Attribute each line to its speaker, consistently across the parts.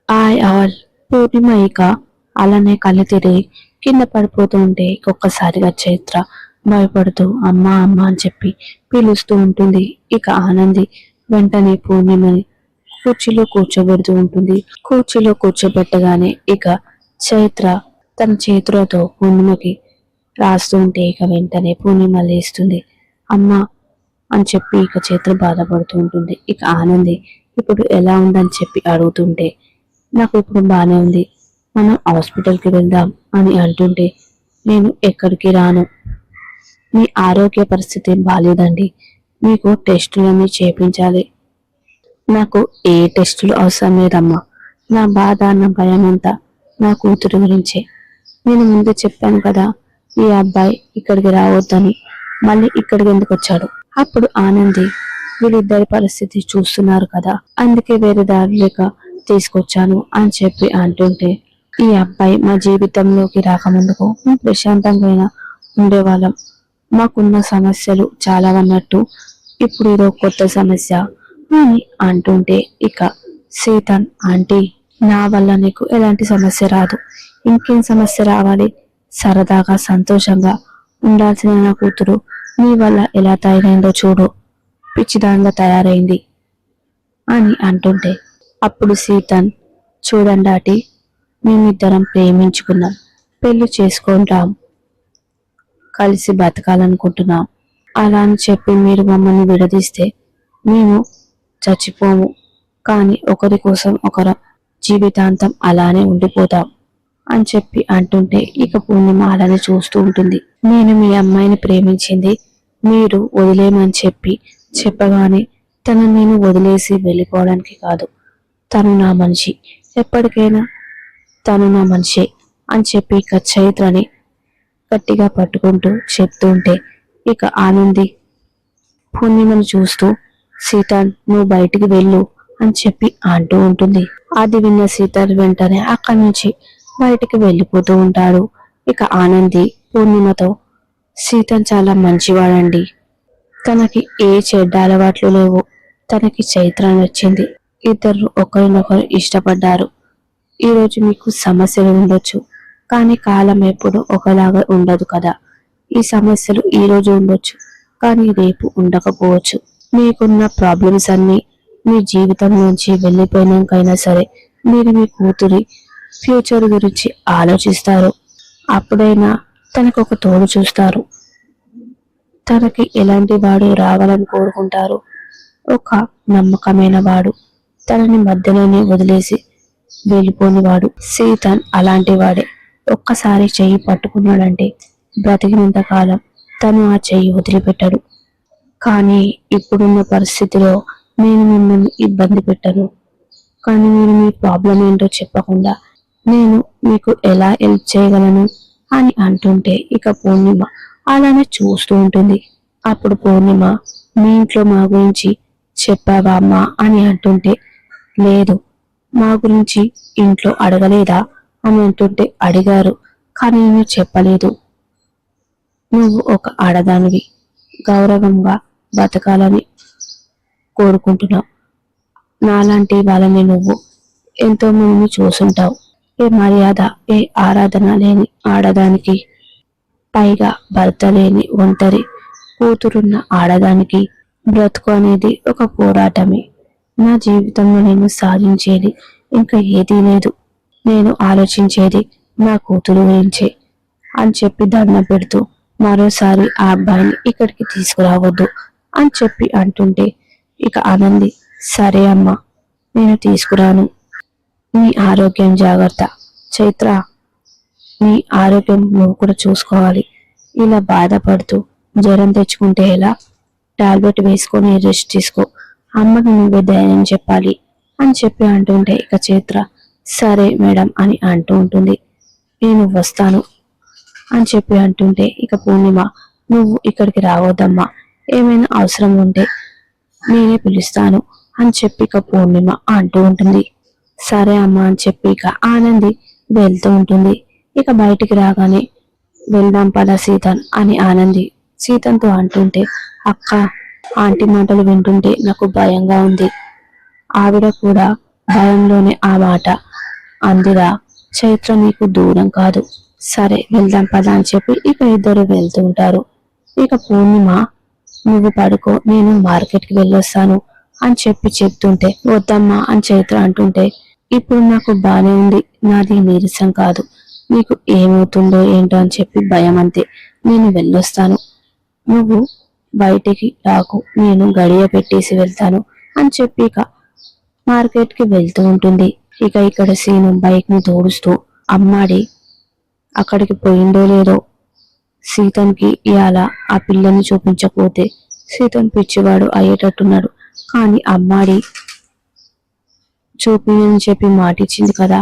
Speaker 1: Hi all. పూర్ణిమ ఇక అలానే కళ్ళు తిరిగి కింద పడిపోతూ ఉంటే ఒక్కసారిగా చైత్ర భయపడుతూ అమ్మా అమ్మ అని చెప్పి పిలుస్తూ ఉంటుంది. ఇక ఆనంది వెంటనే పూర్ణిమని కుర్చీలో కూర్చోబెడుతూ ఉంటుంది. కుర్చీలో కూర్చోబెట్టగానే ఇక చైత్ర తన చేతులతో పూర్ణిమకి రాస్తూ ఉంటే ఇక వెంటనే పూర్ణిమ లేస్తుంది. అమ్మ అని చెప్పి ఇక చైత్ర బాధపడుతూ ఉంటుంది. ఇక ఆనంది ఇప్పుడు ఎలా ఉందని చెప్పి అడుగుతుంటే నాకు ఇప్పుడు బాగానే ఉంది, మనం హాస్పిటల్కి వెళ్దాం అని అంటుంటే నేను ఎక్కడికి రాను, మీ ఆరోగ్య పరిస్థితి బాగాలేదండి, మీకు టెస్టులన్నీ చేపించాలి. నాకు ఏ టెస్టులు అవసరం లేదమ్మా, నా బాధ నా భయం అంతా నా కూతురు గురించే. నేను ముందే చెప్పాను కదా ఈ అబ్బాయి ఇక్కడికి రావద్దని, మళ్ళీ ఇక్కడికి ఎందుకు వచ్చాడు? అప్పుడు ఆనంది వీళ్ళిద్దరి పరిస్థితి చూస్తున్నారు కదా, అందుకే వేరే దారి లేక తీసుకొచ్చాను అని చెప్పి అంటుంటే ఈ అబ్బాయి మా జీవితంలోకి రాకముందుకు మేము ప్రశాంతంగా ఉండేవాళ్ళం, మాకున్న సమస్యలు చాలా అన్నట్టు ఇప్పుడు ఇదో కొత్త సమస్య అని అంటుంటే ఇక సీతన్ ఆంటీ నా వల్ల నీకు ఎలాంటి సమస్య రాదు, ఇంకేం సమస్య రావాలి, సరదాగా సంతోషంగా ఉండాల్సిన నా కూతురు నీ వల్ల ఎలా తయారైందో చూడు, పిచ్చిదానిగా తయారైంది అని అంటుంటే అప్పుడు సీతన్ చూడండి ఆంటీ, మేమిద్దరం ప్రేమించుకున్నాం, పెళ్లి చేసుకుంటాం, కలిసి బతకాలనుకుంటున్నాం, అలా అని చెప్పి మీరు మమ్మల్ని విడదీస్తే మేము చచ్చిపోము, కానీ ఒకరి కోసం ఒకరు జీవితాంతం అలానే ఉండిపోతాం అని చెప్పి అంటుంటే ఇక పూర్ణిమ అలానే చూస్తూ ఉంటుంది. నేను మీ అమ్మాయిని ప్రేమించింది మీరు వదిలేమని చెప్పగానే తనని నేను వదిలేసి వెళ్ళిపోవడానికి కాదు, తను నా మనిషి, ఎప్పటికైనా తను నా మనిషి అని చెప్పి ఇక చైత్రని గట్టిగా పట్టుకుంటూ చెప్తూ ఉంటే ఇక ఆనంది పూర్ణిమను చూస్తూ సీతన్ నువ్వు బయటికి వెళ్ళు అని చెప్పి అంటూ ఉంటుంది. అది విన్న సీతన్ వెంటనే అక్కడి నుంచి బయటికి వెళ్ళిపోతూ ఉంటాడు. ఇక ఆనంది పూర్ణిమతో సీతన్ చాలా మంచివాడండి, తనకి ఏ చెడ్డ అలవాట్లు లేవు, తనకి చైత్ర నచ్చింది, ఇద్దరు ఒకరినొకరు ఇష్టపడ్డారు, ఈరోజు మీకు సమస్యలు ఉండొచ్చు కానీ కాలం ఎప్పుడు ఒకలాగా ఉండదు కదా, ఈ సమస్యలు ఈ రోజు ఉండొచ్చు కానీ రేపు ఉండకపోవచ్చు, మీకున్న ప్రాబ్లమ్స్ అన్ని మీ జీవితం నుంచి వెళ్ళిపోయినాకైనా సరే మీరు మీ కూతురి ఫ్యూచర్ గురించి ఆలోచిస్తారు, అప్పుడైనా తనకు ఒక తోడు చూస్తారు, తనకి ఎలాంటి వాడు రావాలని కోరుకుంటారు, ఒక నమ్మకమైన వాడు, తనని మధ్యలోనే వదిలేసి వెళ్ళిపోనివాడు. సీతన్ అలాంటి వాడే, ఒక్కసారి చెయ్యి పట్టుకున్నాడంటే బ్రతికినంత కాలం తను ఆ చెయ్యి వదిలిపెట్టడు. కానీ ఇప్పుడున్న పరిస్థితిలో నేను మిమ్మల్ని ఇబ్బంది పెట్టను, కానీ మీరు మీ ప్రాబ్లం ఏంటో చెప్పకుండా నేను మీకు ఎలా హెల్ప్ చేయగలను అని అంటుంటే ఇక పూర్ణిమ అలానే చూస్తూ ఉంటుంది. అప్పుడు పూర్ణిమ మీ ఇంట్లో మా గురించి చెప్పావా అమ్మా అని అంటుంటే లేదు, మా గురించి ఇంట్లో అడగలేదా అని అంటుంటే అడిగారు కానీ నేను చెప్పలేదు, నువ్వు ఒక ఆడదానివి, గౌరవంగా బతకాలని కోరుకుంటున్నావు, నాలాంటి వాళ్ళని నువ్వు ఎంతో మందిని చూసుంటావు, ఏ మర్యాద ఏ ఆరాధన లేని ఆడదానికి, పైగా భర్త లేని ఒంటరి కూతురున్న ఆడదానికి బ్రతుకు అనేది ఒక పోరాటమే, నా జీవితంలో నేను సాధించేది ఇంకా ఏదీ లేదు, నేను ఆలోచించేది నా కూతురు గురించే అని చెప్పి దండం పెడుతూ మరోసారి ఆ అబ్బాయిని ఇక్కడికి తీసుకురావద్దు అని చెప్పి అంటుంటే ఇక ఆనంది సరే అమ్మా నేను తీసుకురాను, నీ ఆరోగ్యం జాగ్రత్త, చైత్ర నీ ఆరోగ్యం నువ్వు కూడా చూసుకోవాలి, ఇలా బాధపడుతూ జ్వరం తెచ్చుకుంటే ఎలా, టాబ్లెట్ వేసుకొని రెస్ట్ తీసుకో, అమ్మకి నువ్వే ధైర్యం చెప్పాలి అని చెప్పి అంటుంటే ఇక చైత్ర సరే మేడం అని అంటూ ఉంటుంది. నేను వస్తాను అని చెప్పి అంటుంటే ఇక పూర్ణిమ నువ్వు ఇక్కడికి రావద్దమ్మా, ఏమైనా అవసరం ఉంటే నేనే పిలుస్తాను అని చెప్పి ఇక పూర్ణిమ అంటూ ఉంటుంది. సరే అమ్మా అని చెప్పి ఇక ఆనంది వెళ్తూ ఉంటుంది. ఇక బయటికి రాగానే వెళ్దాం పద సీతన్ అని ఆనంది సీతన్తో అంటుంటే అక్క ఆంటీ మాటలు వింటుంటే నాకు భయంగా ఉంది, ఆవిడ కూడా భయంలోనే ఆ మాట అందిరా, చైత్ర నీకు దూరం కాదు. సరే వెళ్దాం పదా అని చెప్పి ఇక ఇద్దరు వెళ్తూ ఉంటారు. ఇక పూర్ణిమ, నువ్వు పడుకో, నేను మార్కెట్కి వెళ్ళొస్తాను అని చెప్పి చెప్తుంటే, వద్దమ్మా అని చైత్ర అంటుంటే, ఇప్పుడు నాకు బానే ఉంది, నాది నీరసం కాదు, నీకు ఏమవుతుందో ఏంటో అని చెప్పి భయం అంతే, నేను వెళ్ళొస్తాను, నువ్వు బయటికి రాకు, నేను గడియ పెట్టేసి వెళ్తాను అని చెప్పి ఇక మార్కెట్కి వెళ్తూ ఉంటుంది. ఇక ఇక్కడ సీను బైక్ ని తోడుస్తూ, అమ్మాడి అక్కడికి పోయిందో లేదో, సీతన్కి ఇవాళ ఆ పిల్లని చూపించకపోతే సీతన్ పిచ్చివాడు అయ్యేటట్టున్నాడు, కానీ అమ్మాడి చూపినని చెప్పి మాటిచ్చింది కదా,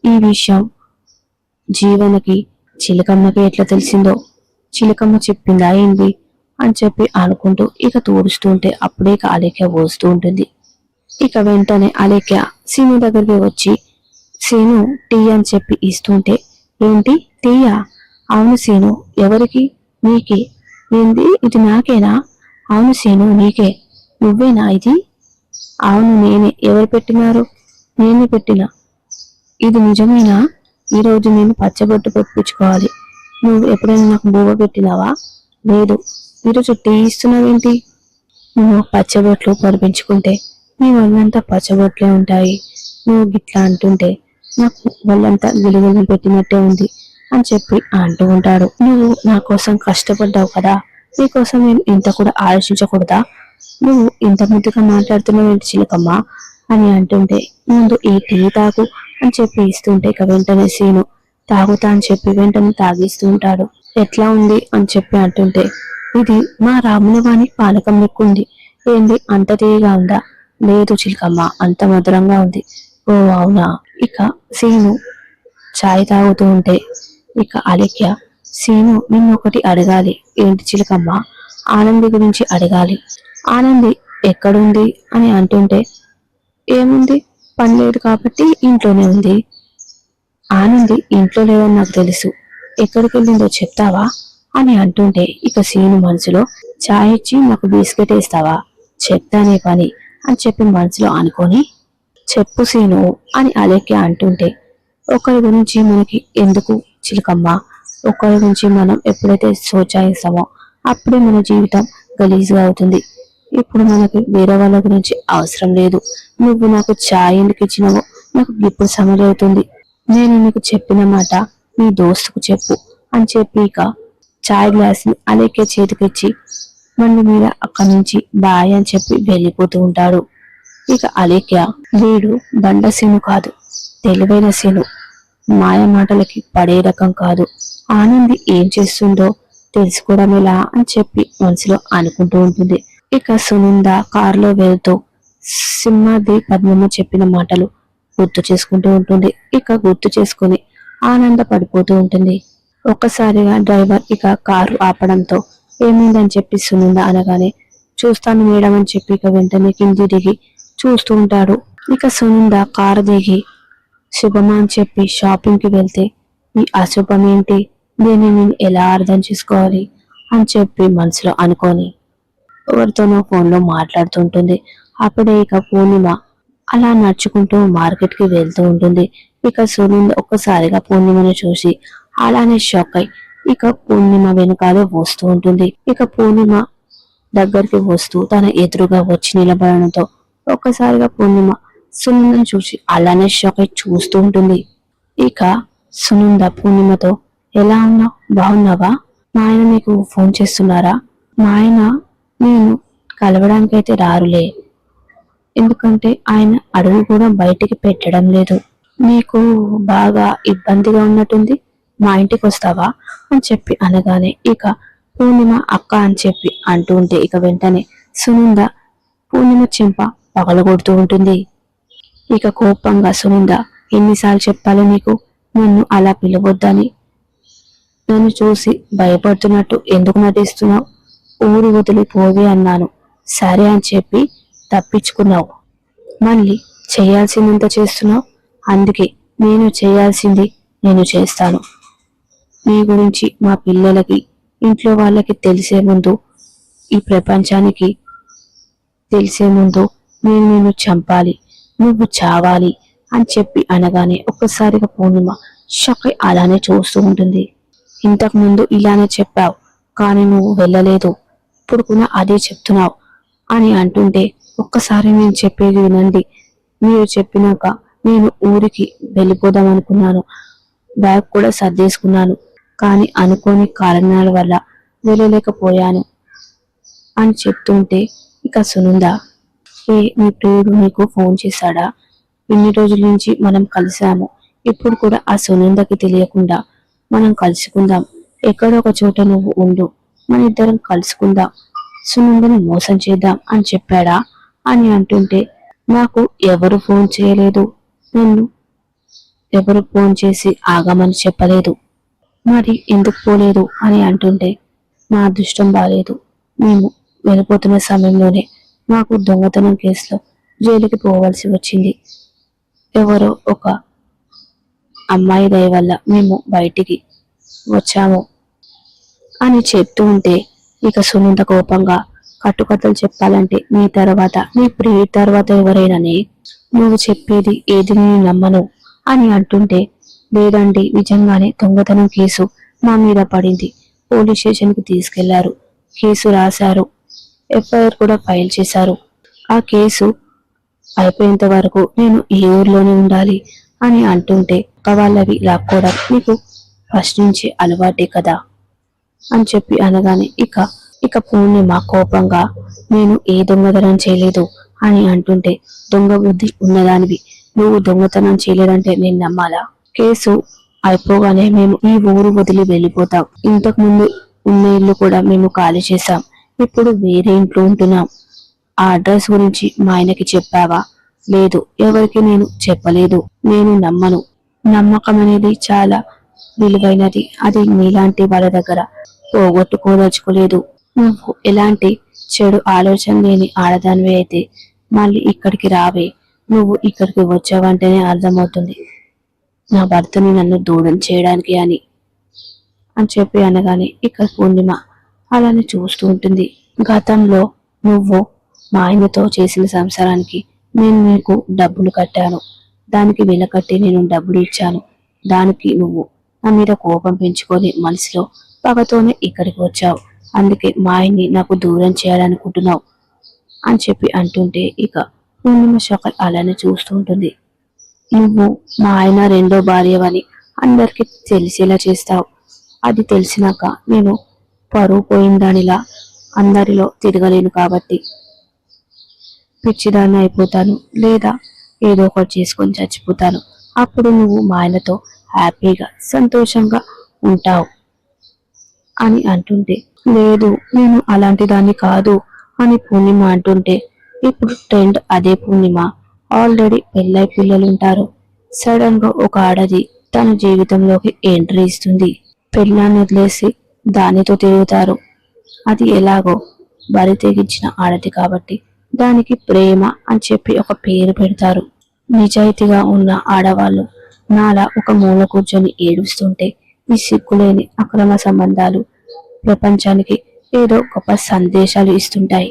Speaker 1: ఈ విషయం జీవనకి చిలకమ్మకి ఎట్లా తెలిసిందో, చిలకమ్మ చెప్పిందా ఏంటి అని చెప్పి అనుకుంటూ ఇక తోడుస్తూ ఉంటే అప్పుడే ఇక అలేఖ్య వస్తూ ఉంటుంది. ఇక వెంటనే అలేఖ్య సీను దగ్గరికి వచ్చి, సీను టీ అని చెప్పి ఇస్తుంటే, ఏంటి టీయా? అవును సీను, ఎవరికి? నీకే. ఏంది ఇది నాకేనా? అవును సీను నీకే. నువ్వేనా ఇది? అవును నేనే. ఎవరు పెట్టినారు? నేనే పెట్టినా. ఇది నిజమేనా? ఈరోజు నేను పచ్చబొట్టు పెట్టించుకోవాలి. నువ్వు ఎప్పుడైనా నాకు బువ్వ పెట్టినావా? లేదు. ఈరోజు టీ ఇస్తున్నావేంటి? నువ్వు పచ్చబొట్లు పొడిపించుకుంటే నీ ఒళ్ళంతా పచ్చబొట్లే ఉంటాయి. నువ్వు గిట్లా అంటుంటే నాకు ఒళ్ళంతా గిలిగిలి పెట్టినట్టే ఉంది అని చెప్పి అంటూ ఉంటాడు. నువ్వు నా కోసం కష్టపడ్డావు కదా, నీకోసం నేను ఇంత కూడా ఆలోచించకూడదా? నువ్వు ఇంత ముద్దుగా మాట్లాడుతున్నావు ఏంటి చిలకమ్మ అని అంటుంటే, ముందు ఈ టీ తాగు అని చెప్పి ఇస్తుంటే ఇక వెంటనే సీను తాగుతా అని చెప్పి వెంటనే తాగిస్తూ ఉంటాడు. ఎట్లా ఉంది అని చెప్పి అంటుంటే, ఇది మా రాములవాణి పానకం లెక్కుంది. ఏంది అంత తీయగా ఉందా? లేదు చిలకమ్మ, అంత మధురంగా ఉంది. ఓ అవునా? ఇక సీను చాయ్ తాగుతూ ఉంటే ఇక అలేఖ్య, సీను నిన్ను ఒకటి అడగాలి. ఏంటి చిలకమ్మ? ఆనంది గురించి అడగాలి. ఆనంది ఎక్కడుంది అని అంటుంటే, ఏముంది, పని లేదు కాబట్టి ఇంట్లోనే ఉంది. ఆనంది ఇంట్లో లేదని నాకు తెలుసు, ఎక్కడికి వెళ్ళిందో చెప్తావా అని అంటుంటే ఇక సీను మనసులో, చాయ్ ఇచ్చి నాకు బిస్కెట్ వేస్తావా, చెప్తానే పని అని చెప్పి మనసులో అనుకొని, చెప్పు సీను అని అలేఖ్య అంటుంటే, ఒకరి గురించి మనకి ఎందుకు చిలకమ్మ, ఒకరి గురించి మనం ఎప్పుడైతే సోచాయిస్తామో అప్పుడే మన జీవితం గలీజ్గా అవుతుంది. ఇప్పుడు మనకి వేరే వాళ్ళ గురించి అవసరం లేదు. నువ్వు నాకు ఛాయ్ ఎందుకు ఇచ్చినావో నాకు ఇప్పుడు సమజ్ అవుతుంది. నేను నీకు చెప్పిన మాట నీ దోస్తుకు చెప్పు అని చెప్పి ఇక ఛాయ్ గ్లాస్ ని అలేఖ్య చేతికిచ్చి మండి మీద అక్కడి నుంచి బాయ్ అని చెప్పి వెళ్ళిపోతూ ఉంటాడు. ఇక అలేఖ్య, వీడు బండ సీను కాదు, తెలివైన సీను, మాయ మాటలకి పడే రకం కాదు, ఆనంది ఏం చేస్తుందో తెలుసుకోవడం ఎలా అని చెప్పి మనసులో అనుకుంటూ ఉంటుంది. ఇక సునంద కారులో వెళ్తూ సింహాద్రి పద్మమ్మ చెప్పిన మాటలు గుర్తు చేసుకుంటూ ఉంటుంది. ఇక గుర్తు చేసుకుని ఆనంద పడిపోతూ ఉంటుంది. ఒక్కసారిగా డ్రైవర్ ఇక కారు ఆపడంతో ఏమైందని చెప్పి సునంద అనగానే, చూస్తాను మేడం అని చెప్పి ఇక వెంటనే కింది దిగి చూస్తూ ఉంటాడు. ఇక సునంద కారు దిగి శుభమా అని చెప్పి షాపింగ్ కి వెళ్తే, ఈ అశుభం ఏంటి, దీన్ని నేను ఎలా అర్థం చేసుకోవాలి అని చెప్పి మనసులో అనుకొని ఎవరితోనో ఫోన్లో మాట్లాడుతుంటుంది. అప్పుడే ఇక పూర్ణిమ అలా నడుచుకుంటూ మార్కెట్ కి వెళ్తూ ఉంటుంది. ఇక సునంద ఒక్కసారిగా పూర్ణిమను చూసి అలానే షాక్ అయి ఇక పూర్ణిమ వెనకాలే వస్తూ ఉంటుంది. ఇక పూర్ణిమ దగ్గరికి వస్తూ తన ఎదురుగా వచ్చి నిలబడడంతో ఒక్కసారిగా పూర్ణిమ సునందను చూసి అలానే షాక్ అయి చూస్తూ ఉంటుంది. ఇక సునంద పూర్ణిమతో, ఎలా ఉన్నావు, బాగున్నావా, మా ఆయన నీకు ఫోన్ చేస్తున్నారా? మా ఆయన నేను కలవడానికైతే రారులే, ఎందుకంటే ఆయన అడుగు కూడా బయటికి పెట్టడం లేదు. నీకు బాగా ఇబ్బందిగా ఉన్నట్టుంది, మా ఇంటికి వస్తావా అని చెప్పి అనగానే ఇక పూర్ణిమ అక్క అని చెప్పి అంటూ ఉంటే ఇక వెంటనే సునంద పూర్ణిమ చెంప పగలగొడుతూ ఉంటుంది. ఇక కోపంగా సునంద, ఎన్నిసార్లు చెప్పాలి నీకు నన్ను అలా పిలవద్దని, నన్ను చూసి భయపడుతున్నట్టు ఎందుకు నటిస్తున్నావు, ఊరు వదిలి పోవి అన్నాను, సరే అని చెప్పి తప్పించుకున్నావు, మళ్ళీ చేయాల్సిందంత చేస్తున్నావు, అందుకే నేను చేయాల్సింది నేను చేస్తాను. నీ గురించి మా పిల్లలకి ఇంట్లో వాళ్ళకి తెలిసే ముందు, ఈ ప్రపంచానికి తెలిసే ముందు నేను నిన్ను చంపాలి, నువ్వు చావాలి, అని చెప్పి అనగానే ఒక్కసారిగా పూర్ణిమ షాక్ అయి అలానే చూస్తూ ఉంటుంది. ఇంతకు ముందు ఇలానే చెప్పావు, కానీ నువ్వు వెళ్ళలేదు, ఇప్పుడు కూడా అదే చెప్తున్నావు అని అంటుంటే, ఒక్కసారి నేను చెప్పేది వినండి. మీరు చెప్పినాక నేను ఊరికి వెళ్ళిపోదాం అనుకున్నాను, బ్యాగ్ కూడా సర్దేసుకున్నాను, కానీ అనుకోని కారణాల వల్ల వెళ్ళలేకపోయాను అని చెప్తుంటే, ఇక సునంద, నీ ప్రియుడు నీకు ఫోన్ చేశాడా? ఇన్ని రోజుల నుంచి మనం కలిసాము, ఇప్పుడు కూడా ఆ సునందకి తెలియకుండా మనం కలుసుకుందాం, ఎక్కడో ఒక చోట నువ్వు ఉండు, మన ఇద్దరం కలుసుకుందాం, సునందని మోసం చేద్దాం అని చెప్పాడా అని అంటుంటే, నాకు ఎవరు ఫోన్ చేయలేదు, నన్ను ఎవరు ఫోన్ చేసి ఆగమని చెప్పలేదు, మరి ఎందుకు పోలేదు అని అంటుంటే, నా అదృష్టం బాలేదు, మేము వెళ్ళిపోతున్న సమయంలోనే మాకు దొంగతనం కేసులో జైలుకి పోవలసి వచ్చింది, ఎవరో ఒక అమ్మాయి దయ వల్ల మేము బయటికి వచ్చాము అని చెప్తూ ఉంటే, ఇక సునంద కోపంగా, కట్టుకథలు చెప్పాలంటే నీ తర్వాత, నీ ప్రియ తర్వాత ఎవరైనానే, నువ్వు చెప్పేది ఏది నేను నమ్మను అని అంటుంటే, లేదండి నిజంగానే దొంగతనం కేసు మా మీద పడింది, పోలీస్ స్టేషన్కి తీసుకెళ్లారు, కేసు రాశారు, ఎఫ్ఐఆర్ కూడా ఫైల్ చేశారు, ఆ కేసు అయిపోయేంత వరకు నేను ఈ ఊర్లోనే ఉండాలి అని అంటుంటే, వాళ్ళవి లాక్కోవడం నీకు ఫస్ట్ నుంచి అలవాటే కదా అని చెప్పి అనగానే, ఇక ఇక పూర్ణిమ కోపంగా, నేను ఏ దొంగతనం చేయలేదు అని అంటుంటే, దొంగ బుద్ధి ఉన్నదానివి, నువ్వు దొంగతనం చేయలేదంటే నేను నమ్మాలా? కేసు అయిపోగానే మేము ఈ ఊరు వదిలి వెళ్ళిపోతాం, ఇంతకు ముందు ఉన్న ఇల్లు కూడా మేము ఖాళీ చేశాం, ఇప్పుడు వేరే ఇంట్లో ఉంటున్నాం, ఆ అడ్రస్ గురించి మా ఆయనకి చెప్పావా? లేదు, ఎవరికి నేను చెప్పలేదు, నేను నమ్మను, నమ్మకం అనేది చాలా విలువైనది, అది నీలాంటి వాళ్ళ దగ్గర పోగొట్టుకోదలుచుకోలేదు, నువ్వు ఎలాంటి చెడు ఆలోచన లేని ఆడదానివి అయితే మళ్ళీ ఇక్కడికి రావే, నువ్వు ఇక్కడికి వచ్చావంటేనే అర్థమవుతుంది నా భర్తని నన్ను దూరం చేయడానికి అని అని చెప్పి అనగానే, ఇక్కడ పూర్ణిమ అలానే చూస్తూ ఉంటుంది. గతంలో నువ్వు మా ఆయనతో చేసిన సంసారానికి నేను నీకు డబ్బులు కట్టాను, దానికి వెల కట్టి నేను డబ్బులు ఇచ్చాను, దానికి నువ్వు నా మీద కోపం పెంచుకొని మనసులో పగతోనే ఇక్కడికి వచ్చావు, అందుకే మా ఆయన్ని నాకు దూరం చేయాలనుకుంటున్నావు అని చెప్పి అంటుంటే, ఇక పూర్ణిమ శకల్ అలానే చూస్తూ ఉంటుంది. నువ్వు మా ఆయన రెండో భార్యవని అందరికి తెలిసేలా చేస్తావు, అది తెలిసినాక నేను పరువు పోయిందానిలా అందరిలో తిరగలేను కాబట్టి పిచ్చిదాన్ని అయిపోతాను, లేదా ఏదో ఒకటి చేసుకొని చచ్చిపోతాను, అప్పుడు నువ్వు మా ఆయనతో హ్యాపీగా సంతోషంగా ఉంటావు అని అంటుంటే, లేదు నేను అలాంటి దాన్ని కాదు అని పూర్ణిమ అంటుంటే, ఇప్పుడు ట్రెండ్ అదే పూర్ణిమ, ఆల్రెడీ పెళ్ళై పిల్లలుంటారు, సడన్ గా ఒక ఆడది తన జీవితంలోకి ఎంట్రీ ఇస్తుంది, పెళ్ళాన్ని వదిలేసి దానితో తిరుగుతారు, అది ఎలాగో బరి తెగించిన ఆడది కాబట్టి దానికి ప్రేమ అని చెప్పి ఒక పేరు పెడతారు. నిజాయితీగా ఉన్న ఆడవాళ్ళు నాలా ఒక మూల కూర్చొని ఏడుస్తుంటే ఈ సిగ్గులేని అక్రమ సంబంధాలు ప్రపంచానికి ఏదో గొప్ప సందేశాలు ఇస్తుంటాయి.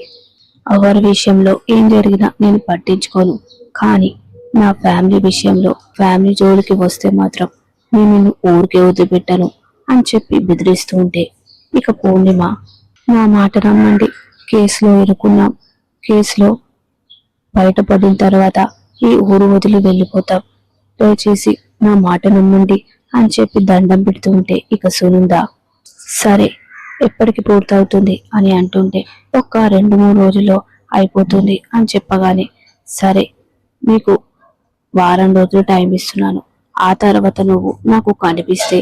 Speaker 1: ఎవరి విషయంలో ఏం జరిగినా నేను పట్టించుకోను, కానీ నా ఫ్యామిలీ విషయంలో ఫ్యామిలీ జోలికి వస్తే మాత్రం నేను నిన్ను ఊరికే వదిలిపెట్టాను అని చెప్పి బెదిరిస్తూ ఉంటే, ఇక పూర్ణిమ, నా మాట నమ్మండి, కేసులో ఇరుకున్నాం, కేసులో బయటపడిన తర్వాత ఈ ఊరు వదిలి వెళ్ళిపోతాం, దయచేసి నా మాట నమ్మండి అని చెప్పి దండం పెడుతూ ఉంటే, ఇక సునంద, సరే ఎప్పటికి పూర్తవుతుంది అని అంటుంటే, ఒక 2-3 రోజుల్లో అయిపోతుంది అని చెప్పగానే, సరే నీకు వారం రోజులు టైం ఇస్తున్నాను, ఆ తర్వాత నువ్వు నాకు కనిపిస్తే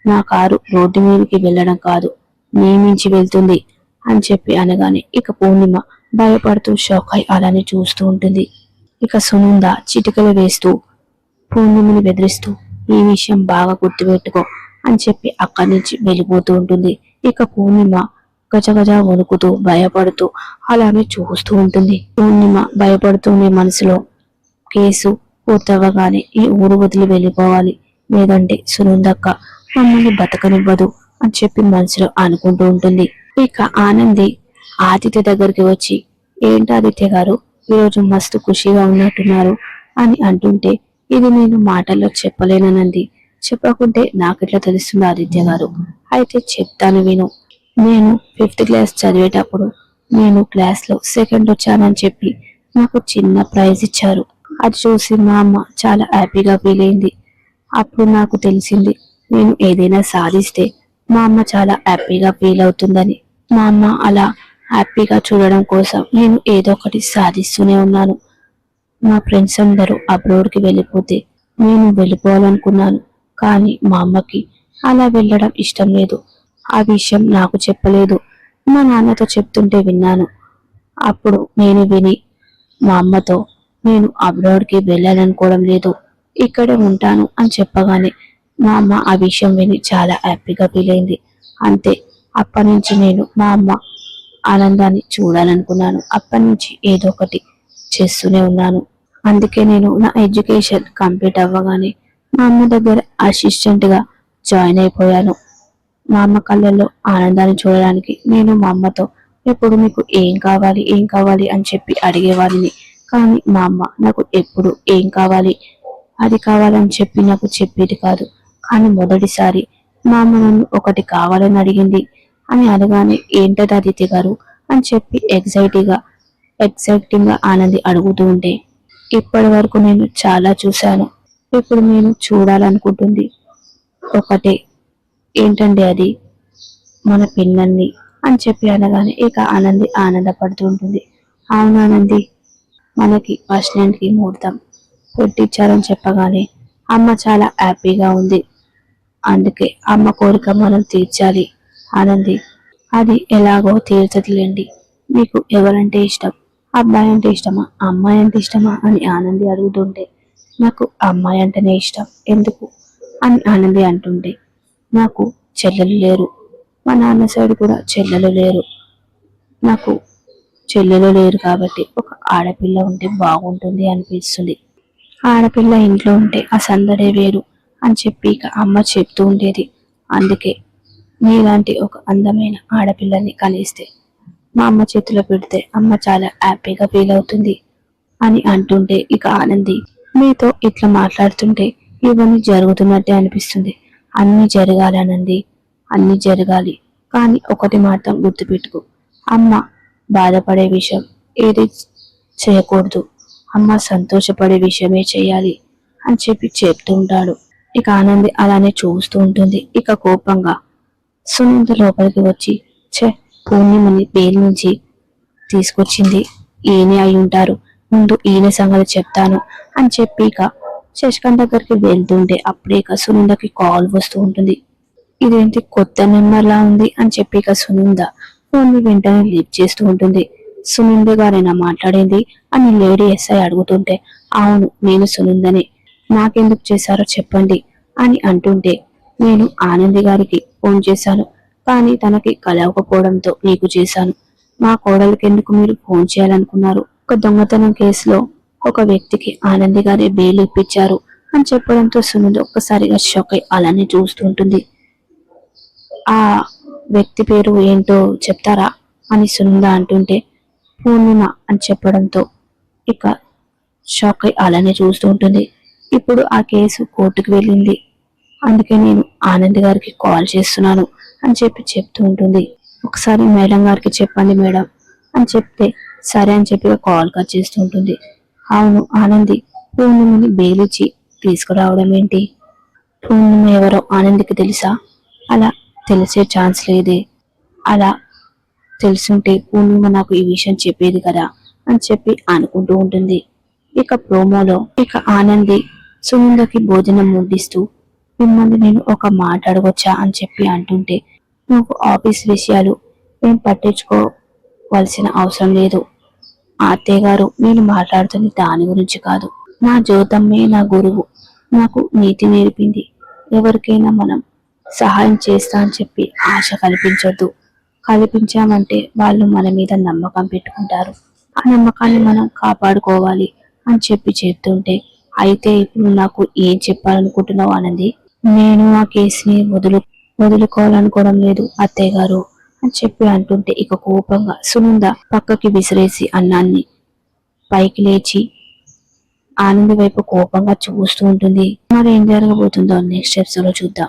Speaker 1: నా కారు రోడ్డు మీదకి వెళ్ళడం కాదు నీ మించి వెళ్తుంది అని చెప్పి అనగానే, ఇక పూర్ణిమ భయపడుతూ షాక్ అయి అలానే చూస్తూ ఉంటుంది. ఇక సునంద చిటికలు వేస్తూ పూర్ణిమని బెదిరిస్తూ, ఈ విషయం బాగా గుర్తుపెట్టుకో అని చెప్పి అక్కడి నుంచి వెళ్ళిపోతూ ఉంటుంది. ఇక పూర్ణిమ గజగజ వణుకుతూ భయపడుతూ అలానే చూస్తూ ఉంటుంది. పూర్ణిమ భయపడుతూనే మనసులో, కేసు పూర్తవగానే ఈ ఊరు వదిలి వెళ్ళిపోవాలి, లేదంటే సునందక్క మమ్మల్ని బతకనివ్వదు అని చెప్పి మనసులో అనుకుంటూ ఉంటుంది. ఇక ఆనంది ఆదిత్య దగ్గరికి వచ్చి, ఏంటి ఆదిత్య గారు ఈరోజు మస్తు ఖుషిగా ఉన్నట్టున్నారు అని అంటుంటే, ఇది నేను మాటల్లో చెప్పలేననంది. చెప్పకుంటే నాకెట్లా తెలుస్తుంది ఆదిత్య గారు? అయితే చెప్తాను విను. నేను ఫిఫ్త్ క్లాస్ చదివేటప్పుడు నేను క్లాస్లో సెకండ్ వచ్చానని చెప్పి నాకు చిన్న ప్రైజ్ ఇచ్చారు. అది చూసి మా అమ్మ చాలా హ్యాపీగా ఫీల్ అయింది. అప్పుడు నాకు తెలిసింది నేను ఏదైనా సాధిస్తే మా అమ్మ చాలా హ్యాపీగా ఫీల్ అవుతుందని. మా అమ్మ అలా హ్యాపీగా చూడడం కోసం నేను ఏదో ఒకటి సాధిస్తూనే ఉన్నాను. మా ఫ్రెండ్స్ అందరూ అబ్రోడ్కి వెళ్ళిపోతే నేను వెళ్ళిపోవాలనుకున్నాను. కానీ మా అమ్మకి అలా వెళ్ళడం ఇష్టం లేదు. ఆ విషయం నాకు చెప్పలేదు. మా నాన్నతో చెప్తుంటే విన్నాను. అప్పుడు నేను విని మా అమ్మతో నేను అబ్రాడ్కి వెళ్ళాలనుకోవడం లేదు, ఇక్కడే ఉంటాను అని చెప్పగానే మా అమ్మ ఆ విషయం విని చాలా హ్యాపీగా ఫీల్ అయింది. అంతే, అప్పటి నుంచి నేను మా అమ్మ ఆనందాన్ని చూడాలనుకున్నాను. అప్పటి నుంచి ఏదో ఒకటి చేస్తూనే ఉన్నాను. అందుకే నేను నా ఎడ్యుకేషన్ కంప్లీట్ అవ్వగానే మా అమ్మ దగ్గర అసిస్టెంట్గా జాయిన్ అయిపోయాను. మా అమ్మ కళ్ళల్లో ఆనందాన్ని చూడడానికి నేను మా అమ్మతో ఎప్పుడు మీకు ఏం కావాలి ఏం కావాలి అని చెప్పి అడిగేవాడిని. కానీ మా అమ్మ నాకు ఎప్పుడు ఏం కావాలి అది కావాలని చెప్పి నాకు చెప్పేది కాదు. కానీ మొదటిసారి మా అమ్మ నన్ను ఒకటి కావాలని అడిగింది. అని అనగానే ఏంటది ఆదిత్య గారు అని చెప్పి ఎగ్జైటింగ్ గా ఆనంది అడుగుతూ ఉంటే, ఇప్పటి వరకు నేను చాలా చూశాను, ఇప్పుడు నేను చూడాలనుకుంటుంది ఒకటే. ఏంటండి అది? మన పిల్లల్ని అని చెప్పి అనగానే ఇక ఆనంది ఆనందపడుతూ ఉంటుంది. అవును ఆనంది, మనకి ఫస్ట్ కి ముహూర్తం పెట్టించారని చెప్పగానే అమ్మ చాలా హ్యాపీగా ఉంది. అందుకే అమ్మ కోరిక మనం తీర్చాలి ఆనంది. అది ఎలాగో తీర్చదులేండి. మీకు ఎవరంటే ఇష్టం? అబ్బాయి అంటే ఇష్టమా అమ్మాయి అంటే ఇష్టమా అని ఆనంది అడుగుతుంటే, నాకు అమ్మాయి అంటేనే ఇష్టం. ఎందుకు అని ఆనంది అంటుంటే, నాకు చెల్లెలు లేరు, మా నాన్న సైడ్ కూడా చెల్లెలు లేరు. నాకు చెల్లెలు లేరు కాబట్టి ఒక ఆడపిల్ల ఉంటే బాగుంటుంది అనిపిస్తుంది. ఆడపిల్ల ఇంట్లో ఉంటే ఆ సందడే వేరు అని చెప్పి ఇక అమ్మ చెప్తూ ఉండేది. అందుకే నీలాంటి ఒక అందమైన ఆడపిల్లని కలిస్తే మా అమ్మ చేతిలో పెడితే అమ్మ చాలా హ్యాపీగా ఫీల్ అవుతుంది అని అంటుంటే ఇక ఆనంది, మీతో ఇట్లా మాట్లాడుతుంటే ఇవన్నీ జరుగుతున్నట్టే అనిపిస్తుంది. అన్నీ జరగాలి ఆనంది, అన్నీ జరగాలి. కానీ ఒకటి మాత్రం గుర్తుపెట్టుకో, అమ్మ బాధపడే విషయం ఏది చేయకూడదు, అమ్మ సంతోషపడే విషయమే చేయాలి అని చెప్పి చెప్తూ ఉంటాడు. ఇక ఆనంది అలానే చూస్తూ ఉంటుంది. ఇక కోపంగా సునంద లోపలికి వచ్చి, ఛే, పూర్ణిమని పేరు నుంచి తీసుకొచ్చింది ఈయనే అయి ఉంటారు, ముందు ఈయన సంగతి చెప్తాను అని చెప్పి ఇక శశికాంత్ దగ్గరికి వెళ్తుంటే అప్పుడే ఇక సునందకి కాల్ వస్తూ ఉంటుంది. ఇదేంటి కొత్త నెంబర్ లా ఉంది అని చెప్పి ఇక సునంద ఫోన్ వెంటనే లిఫ్ట్ చేస్తూ ఉంటుంది. సునంద గారైనా మాట్లాడింది అని లేడీ ఎస్ఐ అడుగుతుంటే, అవును నేను సునందనే, నాకెందుకు చేశారో చెప్పండి అని అంటుంటే, నేను ఆనంది గారికి ఫోన్ చేశాను, కానీ తనకి కలవకపోవడంతో నీకు చేశాను. మా కోడలికి ఎందుకు మీరు ఫోన్ చేయాలనుకున్నారు? ఒక దొంగతనం కేసులో ఒక వ్యక్తికి ఆనంది గారే బెయిల్ ఇప్పించారు అని చెప్పడంతో సునంద ఒక్కసారిగా షాక్ అయి అలానే చూస్తుంటుంది. ఆ వ్యక్తి పేరు ఏంటో చెప్తారా అని సునంద అంటుంటే, పూర్ణిమ అని చెప్పడంతో ఇక షాక్ అయి అలానే చూస్తూ ఉంటుంది. ఇప్పుడు ఆ కేసు కోర్టుకు వెళ్ళింది, అందుకే నేను ఆనంద్ గారికి కాల్ చేస్తున్నాను అని చెప్పి చెప్తూ ఉంటుంది. ఒకసారి మేడం గారికి చెప్పండి మేడం అని చెప్తే సరే అని చెప్పి కాల్ కట్ చేస్తూ ఉంటుంది. అవును ఆనంది పూర్ణిమని బెయిలిచ్చి తీసుకురావడం ఏంటి? పూర్ణిమ ఎవరో ఆనందికి తెలుసా? అలా తెలిసే ఛాన్స్ లేదే. అలా తెలుసుంటే పూర్ణిమ నాకు ఈ విషయం చెప్పేది కదా అని చెప్పి అనుకుంటూ ఉంటుంది. ఇక ప్రోమోలో ఇక ఆనంది సునందకి భోజనం ముద్దిస్తూ, మిమ్మల్ని నేను ఒక మాట అడగొచ్చా అని చెప్పి అంటుంటే, నువ్వు ఆఫీస్ విషయాలు ఏం పట్టించుకోవాల్సిన అవసరం లేదు అత్తయ్య గారు, నేను మాట్లాడుతుంది దాని గురించి కాదు. నా జ్యోతమ్మే నా గురువు, నాకు నీతి నేర్పింది. ఎవరికైనా మనం సహాయం చేస్తా అని చెప్పి ఆశ కల్పించొద్దు. కల్పించామంటే వాళ్ళు మన మీద నమ్మకం పెట్టుకుంటారు, ఆ నమ్మకాన్ని మనం కాపాడుకోవాలి అని చెప్పి చెప్తుంటే, అయితే ఇప్పుడు నాకు ఏం చెప్పాలనుకుంటున్నావు ఆనంది? నేను ఆ కేసుని వదులుకోవాలనుకోవడం లేదు అత్తయ్య గారు అని చెప్పి అంటుంటే ఇక కోపంగా సునంద పక్కకి విసిరేసి అన్నాన్ని పైకి లేచి ఆనంది వైపు కోపంగా చూస్తూ ఉంటుంది. మరి ఏం జరగబోతుందో నెక్స్ట్ ఎపిసోడ్ లో చూద్దాం.